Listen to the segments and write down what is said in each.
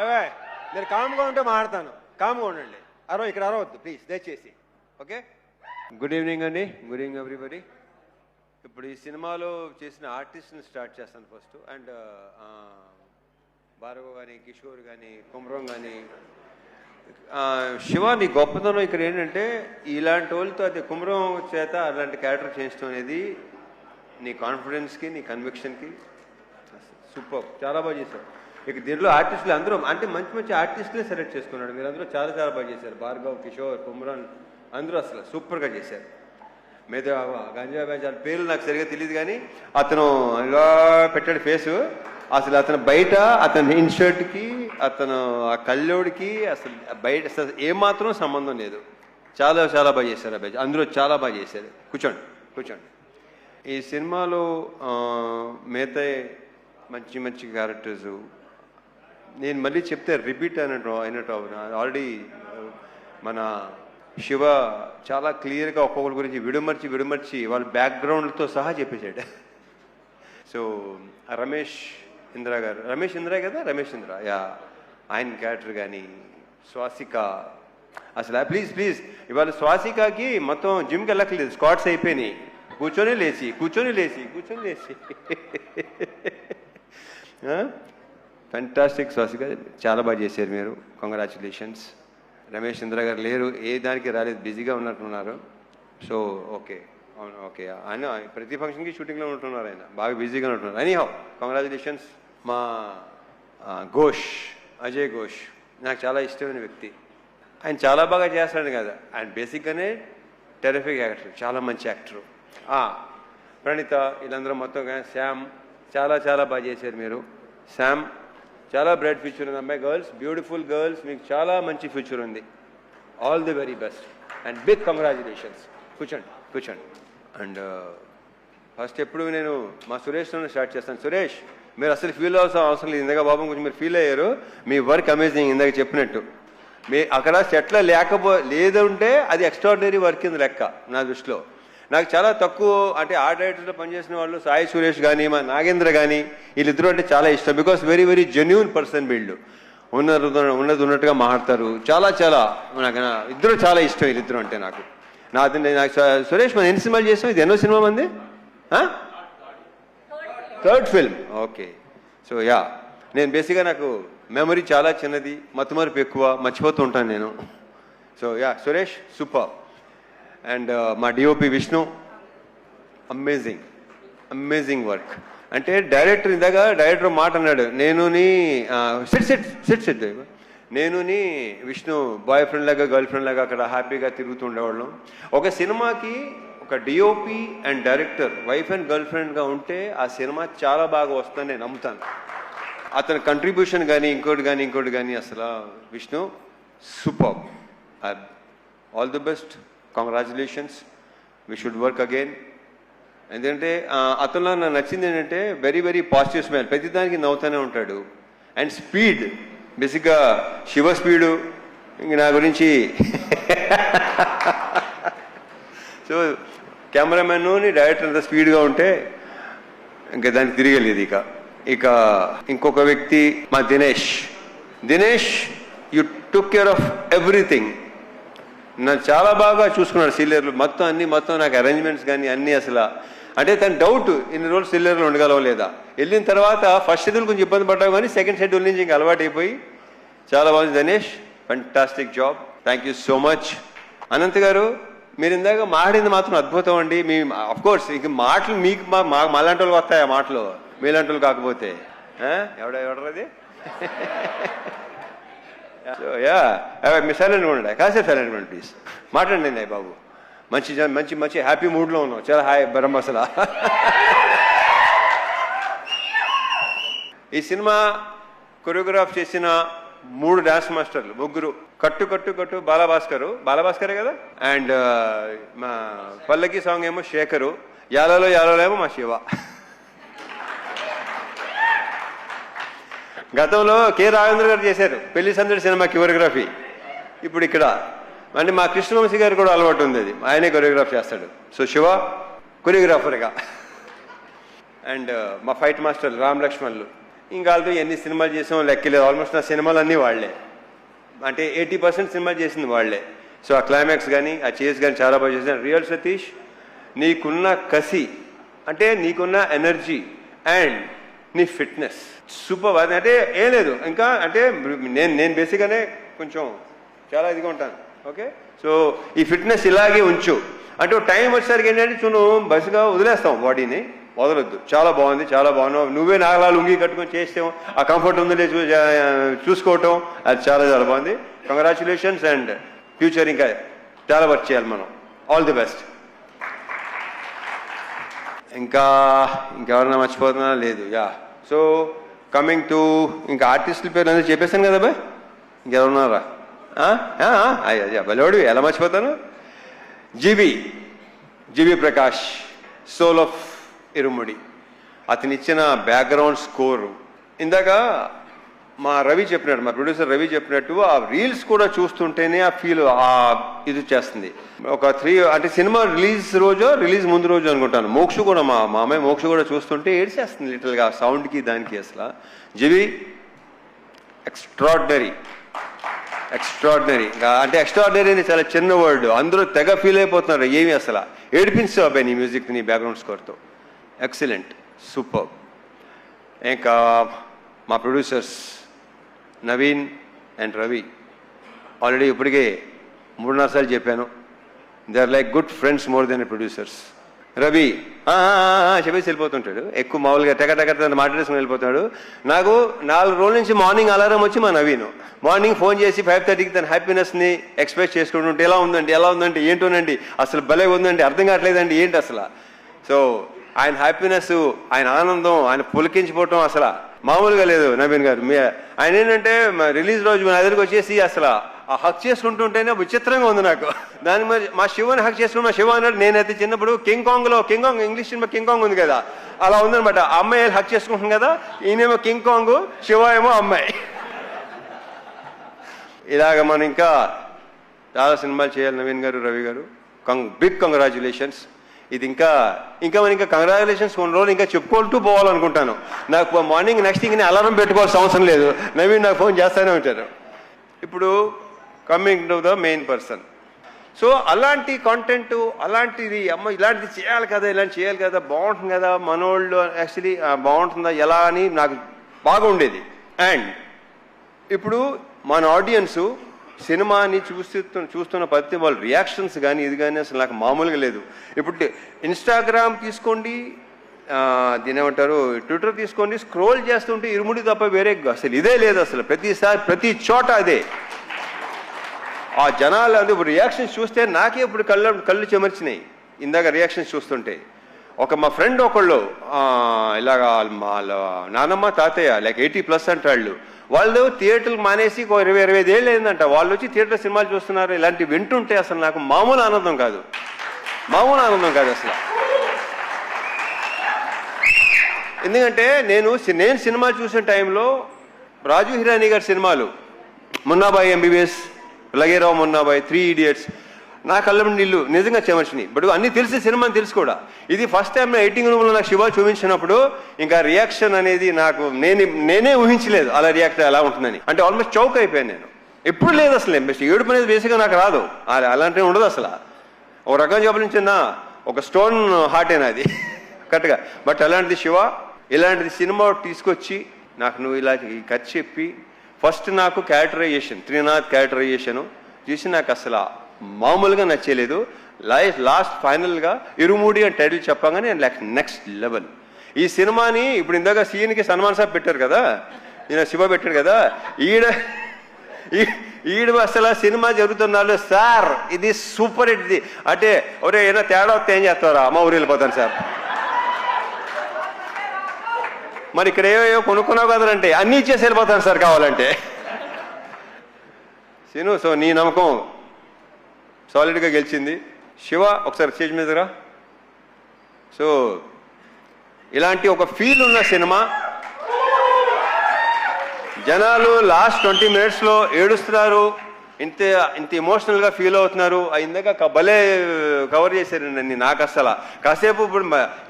అవే నేను కామ్గా ఉంటే మాట్లాడతాను, కామ్గా ఉండండి. ఇక్కడ అరవద్దు ప్లీజ్ దయచేసి. ఓకే, గుడ్ ఈవినింగ్ అండి, గుడ్ ఈవినింగ్ ఎవ్రీబడి. ఇప్పుడు ఈ సినిమాలో చేసిన ఆర్టిస్ట్ని స్టార్ట్ చేస్తాను ఫస్ట్. అండ్ భార్గవ్ కానీ, కిషోర్ కానీ, కుమ్రం కానీ, శివ నీ గొప్పతనం ఇక్కడ ఏంటంటే ఇలాంటి వాళ్ళతో అది కుమ్రం చేత అలాంటి క్యారెక్టర్ చేయించడం అనేది నీ కాన్ఫిడెన్స్కి, నీ కన్విక్షన్కి సూపర్, చాలా బాగా చేశారు. ఇక దీంట్లో ఆర్టిస్టులు అందరూ అంటే మంచి మంచి ఆర్టిస్టులే సెలెక్ట్ చేసుకున్నాడు. మీరు అందరూ చాలా చాలా బాగా చేశారు. భార్గవ్, కిషోర్, కుమ్రాన్ అందరూ అసలు సూపర్గా చేశారు. మీద గంజా బ్యాచ్ పేర్లు నాకు సరిగా తెలియదు కానీ అతను ఇలా పెట్టాడు ఫేసు. అసలు అతను బయట అతని ఇన్షర్ట్కి, అతను ఆ కళ్ళోడికి అసలు బయట అసలు ఏమాత్రం సంబంధం లేదు. చాలా చాలా బాగా చేశారు ఆ బ్యాచ్, అందరూ చాలా బాగా చేశారు. కూర్చోండి కూర్చోండి. ఈ సినిమాలో మిగతా మంచి మంచి క్యారెక్టర్స్ నేను మళ్ళీ చెప్తే రిపీట్ అయినట్టు ఆల్రెడీ మన శివ చాలా క్లియర్గా ఒక్కొక్కరి గురించి విడమర్చి వాళ్ళ బ్యాక్గ్రౌండ్తో సహా చెప్పేశాడు. సో రమేష్ ఇంద్ర యా, ఆయన క్యారెక్టర్ కానీ, స్వాసిక అసలు ప్లీజ్ ఇవాళ స్వాసికకి మొత్తం జిమ్కి వెళ్ళక్కర్లేదు, స్క్వాట్స్ అయిపోయినాయి. కూర్చొని లేచి ఫెంటాస్టిక్. స్వాసిక చాలా బాగా చేశారు మీరు, కంగ్రాచులేషన్స్. రమేష్ ఇంద్ర గారు లేరు, ఏ దానికి రాలేదు, బిజీగా ఉన్నట్టున్నారు. సో ఓకే, అవును ఓకే, ఆయన ప్రతి ఫంక్షన్కి షూటింగ్లో ఉంటున్నారు, ఆయన బాగా బిజీగా ఉంటున్నారు. Anyhow congratulations. మా అజయ్ ఘోష్ నాకు చాలా ఇష్టమైన వ్యక్తి. ఆయన చాలా బాగా చేస్తాడు కదా, ఆయన బేసిక్గానే టెరిఫిక్ యాక్టర్, చాలా మంచి యాక్టరు. ప్రణీత, వీళ్ళందరూ మొత్తం శ్యామ్ చాలా చాలా బాగా చేశారు మీరు. శ్యామ్ చాలా బ్రైట్ ఫ్యూచర్ ఉంది అమ్మాయి. గర్ల్స్, బ్యూటిఫుల్ గర్ల్స్, మీకు చాలా మంచి ఫ్యూచర్ ఉంది. All the very best and big congratulations. కూర్చోండి. అండ్ ఫస్ట్ ఎప్పుడు నేను మా సురేష్తో స్టార్ట్ చేస్తాను. సురేష్, మీరు అసలు ఫీల్ అవసరం లేదు. ఇందాక బాబు కొంచెం మీరు ఫీల్ అయ్యారు. మీ వర్క్ అమేజింగ్, ఇందాక చెప్పినట్టు. అక్కడ సెట్లో లేదంటే అది ఎక్స్ట్రాడినరీ వర్క్ కింద లెక్క నా దృష్టిలో. నాకు చాలా తక్కువ అంటే ఆ డైరెక్టర్లో పనిచేసిన వాళ్ళు సాయి సురేష్ కానీ, మా నాగేంద్ర కానీ, వీళ్ళిద్దరూ అంటే చాలా ఇష్టం. Because very very genuine person వీళ్ళు. ఉన్నట్టుగా మాట్లాడతారు. చాలా చాలా నాకు ఇద్దరు చాలా ఇష్టం వీళ్ళిద్దరు అంటే నాకు. సురేష్ మనం ఎన్ని సినిమాలు చేస్తాం? ఇది ఎన్నో సినిమా మంది? Third film. Okay. So yeah, నేను బేసిక్గా నాకు మెమరీ చాలా చిన్నది, మతిమరుపు ఎక్కువ, మర్చిపోతూ ఉంటాను నేను. So yeah, Suresh super. And మా డిఓపి విష్ణు, అమేజింగ్ వర్క్. అంటే డైరెక్టర్ మాట అన్నాడు, నేను విష్ణు బాయ్ ఫ్రెండ్ లాగా గర్ల్ ఫ్రెండ్ లాగా అక్కడ హ్యాపీగా తిరుగుతూ ఉండేవాళ్ళం. ఒక సినిమాకి ఒక DOP and director wife and girl ఫ్రెండ్గా ఉంటే ఆ సినిమా చాలా బాగా వస్తుందని నేను నమ్ముతాను. అతని కంట్రిబ్యూషన్ కానీ ఇంకోటి కానీ అసలు Vishnu super. All the best, congratulations, we should work again. ఎందుకంటే అతనిలో నాకు నచ్చింది ఏంటంటే వెరీ వెరీ పాజిటివ్ స్మైల్, ప్రతిదానికి నవ్వుతూనే ఉంటాడు. అండ్ స్పీడ్, బేసిక్గా శివ స్పీడు ఇంక నా గురించి. సో కెమెరామెన్ని డైరెక్టర్ అంత స్పీడ్గా ఉంటే ఇంకా దానికి తిరిగలేదు. ఇక ఇంకొక వ్యక్తి మా Dinesh you took care of everything. నన్ను చాలా బాగా చూసుకున్నాడు సీనియర్లు మొత్తం నాకు అరేంజ్మెంట్స్ కానీ అన్నీ. అసలు అంటే తన డౌట్ ఇన్ని రోజులు సీనియర్లు ఉండగలవా లేదా. వెళ్ళిన తర్వాత ఫస్ట్ షెడ్యూల్ కొంచెం ఇబ్బంది పడ్డావు కానీ సెకండ్ షెడ్యూల్ నుంచి ఇంకా అలవాటు అయిపోయి చాలా బాగుంది. Dinesh, fantastic job, thank you so much. Anant గారు, మీరు ఇందాక మాట్లాడింది మాత్రం అద్భుతం అండి. మీ అఫ్కోర్స్ ఇంక మాటలు మీకు మాలాంటి వాళ్ళకి వస్తాయి, ఆ మాటలు మీలాంటి వాళ్ళు కాకపోతే ఎవడది. మీ సైలెంట్గా ఉండండి, కాసేపు సైలెంట్గా ఉండండి ప్లీజ్. మాట్లాడండి బాబు, మంచి హ్యాపీ మూడ్లో ఉన్నాం. చాలా హాయ్ బ్రహ్మ. అసలు ఈ సినిమా కొరియోగ్రాఫ్ చేసిన 3 డాన్స్ మాస్టర్లు, ముగ్గురు. కట్టు బాలభాస్కరే కదా. అండ్ మా పల్లకి సాంగ్ ఏమో శేఖరు, యాలలో ఏమో మా శివ. గతంలో కె రాఘవేంద్ర గారు చేశారు పెళ్లి సందడి సినిమా కొరియోగ్రఫీ. ఇప్పుడు ఇక్కడ అంటే మా కృష్ణవంశీ గారు కూడా అలవాటు ఉంది, అది ఆయనే కొరియోగ్రాఫ్ చేస్తాడు. సో శివ కొరియోగ్రాఫర్గా. అండ్ మా ఫైట్ మాస్టర్లు రామ్ లక్ష్మణ్లు. ఇంకా వాళ్ళతో ఎన్ని సినిమాలు చేసాం లెక్కలేదు. ఆల్మోస్ట్ నా సినిమాలు అన్నీ వాళ్లే, అంటే 80% సినిమాలు చేసింది వాళ్లే. సో ఆ క్లైమాక్స్ కానీ ఆ చేస్ కానీ చాలా బాగా చేశాను. రియల్ సతీష్, నీకున్న కసి, అంటే నీకున్న ఎనర్జీ అండ్ నీ ఫిట్నెస్ సూపర్. అంటే ఏం లేదు ఇంకా, అంటే నేను బేసిక్గానే కొంచెం చాలా ఇదిగా ఉంటాను. ఓకే, సో ఈ ఫిట్నెస్ ఇలాగే ఉంచు. అంటే టైం వచ్చేసరికి ఏంటంటే బస్సుగా వదిలేస్తాం, బాడీని వదలొద్దు. చాలా బాగుంది, చాలా బాగున్నావు. నువ్వే నాగలా లుంగి కట్టుకొని చేస్తాం, ఆ కంఫర్ట్ ఉందో చూసుకోవటం, అది చాలా చాలా బాగుంది. కంగ్రాచులేషన్స్ అండ్ ఫ్యూచర్ ఇంకా చాలా వర్క్ చేయాలి మనం. All the best. ఇంకెవరన్నా మర్చిపోతున్నా లేదు? యా, సో కమింగ్ టు ఇంకా ఆర్టిస్టుల పేరు అందరూ చెప్పేశాను కదా బాయ్, ఇంకెవరున్నారా? బలోడు ఎలా మర్చిపోతాను? జీవి ప్రకాష్, సోల్ ఆఫ్ ఇరుముడి. అతను ఇచ్చిన బ్యాక్గ్రౌండ్ స్కోరు ఇందాక మా రవి చెప్పినట్టు, మా ప్రొడ్యూసర్ రవి చెప్పినట్టు, ఆ రీల్స్ కూడా చూస్తుంటేనే ఆ ఫీల్ ఇది చేస్తుంది. ఒక 3 అంటే సినిమా రిలీజ్ ముందు రోజు అనుకుంటాను, మోక్ష కూడా మా అమ్మాయి మోక్ష కూడా చూస్తుంటే ఏడ్చేస్తుంది లిటిల్గా, సౌండ్కి దానికి. అసలు జీవి ఎక్స్ట్రాడినరీ. అంటే ఎక్స్ట్రాడినరీ అని చాలా చిన్న వర్డ్, అందరూ తెగ ఫీల్ అయిపోతున్నారు. ఏమి అసలు ఏడిపించావు అబ్బాయి నీ మ్యూజిక్, నీ బ్యాక్గ్రౌండ్ స్కోర్తో. Excellent, super. ఇంకా మా producers Naveen and Ravi, already ఇప్పటికే 3-4 సార్లు చెప్పాను, they are like good friends more than producers. Ravi చెప్పేసి వెళ్ళిపోతుంటాడు, ఎక్కువ మామూలుగా టెక మాట్లాడేసుకుని వెళ్ళిపోతాడు. నాకు 4 రోజుల నుంచి మార్నింగ్ అలారం వచ్చి మా నవీన్ మార్నింగ్ ఫోన్ చేసి 5:30కి తన హ్యాపీనెస్ని ఎక్స్ప్రెస్ చేసుకుంటుంటే, ఎలా ఉందంటే ఏంటోనండి, అసలు భలే ఉందండి, అర్థం కావట్లేదండి ఏంటి అసలు. సో ఆయన హ్యాపీనెస్, ఆయన ఆనందం, ఆయన పులికించిపోవటం అసలు మామూలుగా లేదు. నవీన్ గారు ఆయన ఏంటంటే రిలీజ్ రోజు మన దగ్గరికి వచ్చేసి అసలు ఆ హక్ చేసుకుంటుంటేనే విచిత్రంగా ఉంది నాకు. దాని మరి మా శివని హక్ చేసుకుని, మా శివ అన్నాడు, నేనైతే చిన్నప్పుడు king Kong English cinema king Kong ఉంది కదా, అలా ఉందనమాట. ఆ అమ్మాయి హక్ చేసుకుంటుంది కదా, ఈయనేమో కింగ్ కాంగ్, శివ ఏమో అమ్మాయి. ఇలాగ మనం ఇంకా చాలా సినిమాలు చేయాలి నవీన్ గారు, రవి గారు. Big congratulations. ఇది ఇంకా కంగ్రాచులేషన్స్ కొన్ని రోజులు ఇంకా చెప్పుకుంటూ పోవాలనుకుంటాను. నాకు మార్నింగ్ నెక్స్ట్ థింగ్ అలారం పెట్టుకోవాల్సిన అవసరం లేదు, నవీన్ నాకు ఫోన్ చేస్తూనే ఉంటారు. ఇప్పుడు coming to the main person. So అలాంటి కాంటెంట్, అలాంటిది ఇలాంటిది చేయాలి కదా, ఇలాంటి చేయాలి కదా, బాగుంటుంది కదా, మనోళ్ళు యాక్చువల్లీ బాగుంటుందా ఎలా అని నాకు బాగా ఉండేది. అండ్ ఇప్పుడు మన ఆడియన్సు సినిమాని చూస్తున్న ప్రతి వాళ్ళ రియాక్షన్స్ కానీ ఇది కానీ అసలు నాకు మామూలుగా లేదు. ఇప్పుడు ఇన్స్టాగ్రామ్ తీసుకోండి, దీని ఏమంటారు, ట్విట్టర్ తీసుకోండి, స్క్రోల్ చేస్తుంటే ఇరుముడి తప్ప వేరే అసలు ఇదే లేదు. అసలు ప్రతి చోట అదే. ఆ జనాలు అది రియాక్షన్స్ చూస్తే నాకే ఇప్పుడు కళ్ళు చెమర్చినాయి ఇందాక రియాక్షన్స్ చూస్తుంటే. మా ఫ్రెండ్ ఒకళ్ళు ఇలాగా వాళ్ళ నానమ్మ తాతయ్య లైక్ 80+ అంటాళ్ళు, వాళ్ళు థియేటర్లు మానేసి 20-25 ఏళ్ళు అయిందంట, వాళ్ళు వచ్చి థియేటర్ సినిమాలు చూస్తున్నారు. ఇలాంటివి వింటుంటే అసలు నాకు మామూలు ఆనందం కాదు అసలు. ఎందుకంటే నేను సినిమా చూసిన టైంలో రాజు హిరానీ గారి సినిమాలు, మున్నాబాయి ఎంబీబీఎస్, లగేరావు మున్నాబాయి, 3 Idiots, నా కళ్ళ నీళ్ళు నిజంగా చెమర్చినాయి. బట్ అన్నీ తెలిసి సినిమాని తెలుసు కూడా. ఇది ఫస్ట్ టైం ఎడిటింగ్ రూమ్లో నాకు శివ చూపించినప్పుడు ఇంకా రియాక్షన్ అనేది నాకు నేనే ఊహించలేదు అలా రియాక్ట్ ఎలా ఉంటుందని. అంటే ఆల్మోస్ట్ చౌక్ అయిపోయాను నేను. ఎప్పుడు లేదు అసలు. ఏడుపు అనేది బేసిక్గా నాకు రాదు, అలాంటివి ఉండదు అసలు. ఒక రకం చూపించిందా, ఒక స్టోన్ హార్టేనా అది కరెక్ట్గా. బట్ అలాంటిది శివ ఇలాంటిది సినిమా తీసుకొచ్చి నాకు నువ్వు ఇలా ఈ కథ చెప్పి ఫస్ట్ నాకు క్యారెక్టరైజేషన్, త్రినాథ్ క్యారెక్టరైజేషను చూసి నాకు అసలు మామూలుగా నచ్చలేదు. లాస్ట్ ఫైనల్గా ఇరుముడి అని టైటిల్ చెప్పగానే నెక్స్ట్ లెవెల్. ఈ సినిమాని ఇప్పుడు ఇందాక సీఎన్కి సన్మాన్ సాబ్ పెట్టారు కదా, ఈయన శివ పెట్టాడు కదా, ఈడ అసలు సినిమా జరుగుతున్నాడు సార్, ఇది సూపర్ హిట్. ఇది అంటే ఒరే ఏదైనా తేడా వస్తే ఏం చేస్తారా, అమ్మ ఊరు వెళ్ళిపోతాను సార్. మరి ఇక్కడ ఏవో కొనుక్కున్నావు కదంటే అన్నీ ఇచ్చేసి వెళ్ళిపోతాను సార్ కావాలంటే. సీను, సో నీ నమ్మకం సాలిడ్గా గెలిచింది. శివ ఒకసారి స్టేజ్ మీద రా. సో ఇలాంటి ఒక ఫీల్ ఉన్న సినిమా, జనాలు లాస్ట్ 20 minutesలో ఏడుస్తున్నారు, ఇంత ఎమోషనల్గా ఫీల్ అవుతున్నారు. ఇందాక భలే కవర్ చేశారండి నాకు. అసలు కాసేపు ఇప్పుడు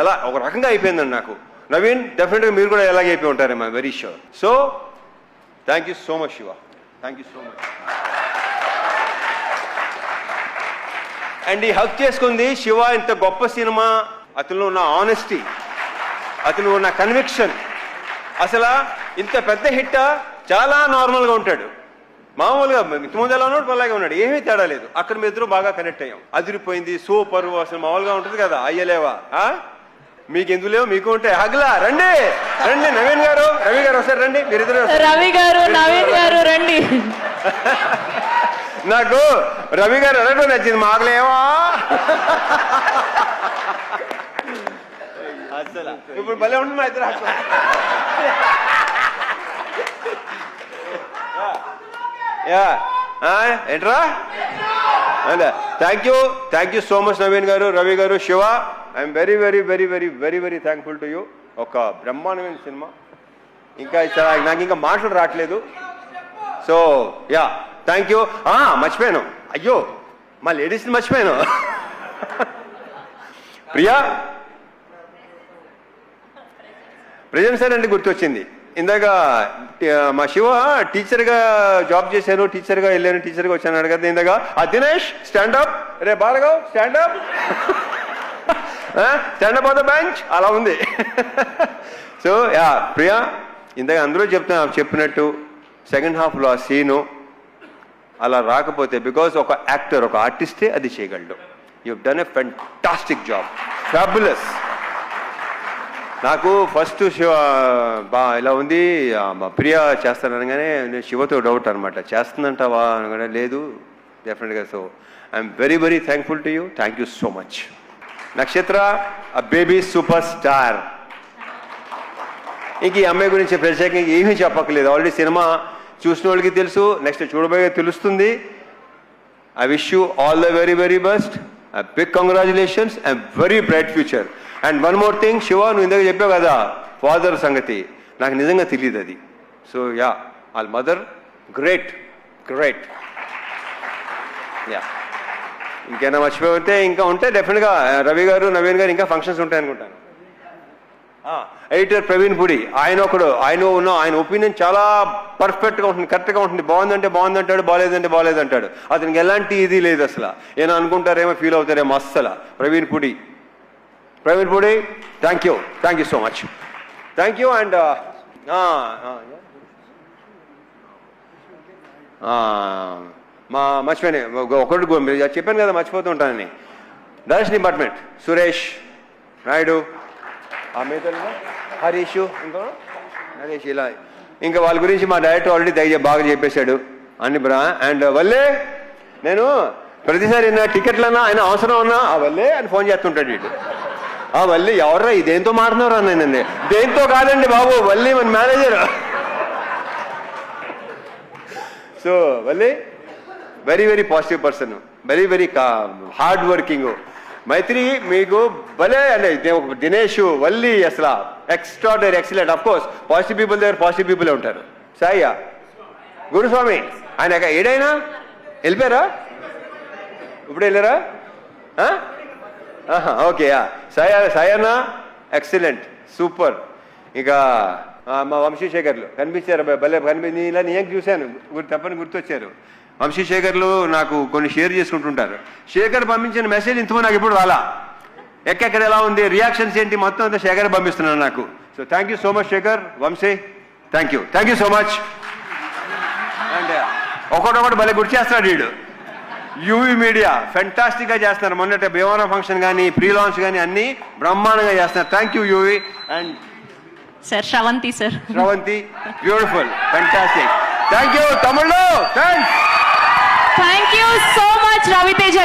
ఎలా ఒక రకంగా అయిపోయిందండి నాకు. నవీన్ డెఫినెట్గా మీరు కూడా ఎలాగే అయిపోయి ఉంటారేమో, very sure. So thank you so much Shiva, thank you so much. And ఈ హక్ చేసుకుంది శివ. ఇంత గొప్ప సినిమా, అతనిలో ఉన్న ఆనెస్టీ, అతను ఉన్న కన్విక్షన్, అసలు ఇంత పెద్ద హిట్ చాలా నార్మల్గా ఉంటాడు, మామూలుగా ముందు ఎలా ఉన్నాడు అలాగే ఉన్నాడు, ఏమీ తేడా లేదు. అక్కడ మీ ఇద్దరు బాగా కనెక్ట్ అయ్యాం, అదిరిపోయింది, సూపర్. అసలు మామూలుగా ఉంటుంది కదా, అయ్యలేవా? మీకు ఎందుకు లేవు, మీకు ఉంటాయి. హగ్లా రండి రండి, నవీన్ గారు రవి గారు ఒకసారి రండి, మీరిద్దరు. రవి గారు నవీన్ గారు రండి. నాకు రవి గారు అనడం నచ్చింది, మాకులేవా? అసలు ఇప్పుడు భలే ఉంటుంది మా ఇద్దరు. ఏంట్రా? Thank you so much Naveen garu, Ravi గారు, Shiva. I'm very very very very very very thankful to you. ఒక బ్రహ్మాండమైన సినిమా, ఇంకా నాకు ఇంకా మాటలు రావట్లేదు. So yeah, thank you. మర్చిపోయాను, అయ్యో మా లేడీస్ని మర్చిపోయాను. ప్రియా ప్రజెంట్ సార్ అంటే గుర్తొచ్చింది. ఇందాక మా శివ టీచర్గా జాబ్ చేశాను, టీచర్గా వెళ్ళాను, టీచర్గా వచ్చాను అడగదు. ఇందాక దినేష్ స్టాండప్, రే Bhargav stand up, stand up on the bench, అలా ఉంది. సో యా ప్రియా, ఇందాక అందరూ చెప్పినట్టు సెకండ్ హాఫ్లో ఆ సీను అలా రాకపోతే, బికాజ్ ఒక యాక్టర్, ఒక ఆర్టిస్టే అది చేయగలడు. You done a fantastic job, fabulous. నాకు ఫస్ట్ శివ ఇలా ఉంది, ప్రియా చేస్తాననగానే నేను శివతో డౌట్ అనమాట, చేస్తుందంటావా అనగానే లేదు డెఫినెట్గా. So I'm very very thankful to you, thank you so much. నక్షత్ర అ బేబీ సూపర్ స్టార్. ఇంక ఈ అమ్మాయి గురించి ప్రత్యేకంగా ఏమీ చెప్పక్కర్లేదు, ఆల్రెడీ సినిమా చూసిన వాళ్ళకి తెలుసు, నెక్స్ట్ చూడబోయే తెలుస్తుంది. I wish you all the very very best, big congratulations and very bright future. And one more thing Shiva, నువ్వు ఇందాక చెప్పావు కదా ఫాదర్ సంగతి, నాకు నిజంగా తెలియదు అది. సో యా, వాళ్ళ మదర్ గ్రేట్ గ్రేట్. యా, ఇంకేనా మర్చిపోతే ఇంకా ఉంటే డెఫినెట్గా రవి గారు నవీన్ గారు ఇంకా ఫంక్షన్స్ ఉంటాయి అనుకుంటాను. ఎడిటర్ ప్రవీణ్ పుడి, ఆయన ఒపీనియన్ చాలా పర్ఫెక్ట్గా ఉంటుంది, కరెక్ట్గా ఉంటుంది. బాగుందంటే బాగుందంటాడు, బాగాలేదంటే బాగాలేదంటాడు. అతనికి ఎలాంటి ఇది లేదు అసలు. ఏమో అనుకుంటారేమో, ఫీల్ అవుతారేమో అస్సలు. Praveen Pudi thank you so much, thank you. And మర్చిపోయాను ఒకటి చెప్పాను కదా, మర్చిపోతూ ఉంటానని. డైరెక్షన్ డిపార్ట్మెంట్ సురేష్ నాయుడు, హరీష్, ఇంకా నరేష్, ఇలా ఇంకా వాళ్ళ గురించి మా డైరెక్టర్ ఆల్రెడీ బాగా చెప్పేశాడు అన్ని బ్రా. అండ్ వల్లే నేను ప్రతిసారి టికెట్లన్నా ఆయన అవసరం ఉన్నా వల్లే అని ఫోన్ చేస్తుంటాడు వీడు. వల్లి ఎవర్రా, ఇదేంతో మాట్లాడుతున్నారా నేనండి? దేంతో కాదండి బాబు, వల్లి మన manager. So Valli very very positive person, very very hard working. Maitri మీకు భలే అంటే దినేష్, వల్లి అసలు extraordinary, excellent. Of course positive people దగ్గర పాజిటివ్ పీపుల్ ఉంటారు. సాయి గురుస్వామి, ఆయన ఏడైనా వెళ్ళిపోయారా? ఇప్పుడు వెళ్ళారా? ఓకే. Sayanna excellent, super. ఇక మా వంశీశేఖర్లు కనిపించారు, భలే ఇలా నేను చూశాను, తప్పని గుర్తొచ్చారు. వంశీశేఖర్లు నాకు కొన్ని షేర్ చేసుకుంటుంటారు. శేఖర్ పంపించిన మెసేజ్ ఇంతమో నాకు ఇప్పుడు రాలా, ఎక్కడ ఎలా ఉంది, రియాక్షన్స్ ఏంటి, మొత్తం అంతా శేఖర్ పంపిస్తున్నాను నాకు. So thank you so much Shekar, Vamsi, thank you so much. And ఒకటొకటి భలే గుర్తు చేస్తాడు వీడు. యూవీ మీడియా ఫెంటాస్టిక్గా చేస్తున్నారు. మొన్నటి భీమవరం ఫంక్షన్ కానీ, ప్రీ లాంచ్ కానీ అన్నీ బ్రహ్మాండంగా చేస్తున్నారు. Thank you UV. And sir Sravanthi beautiful, fantastic. Thank you తమిళ్లో, thank you so much Raviteja.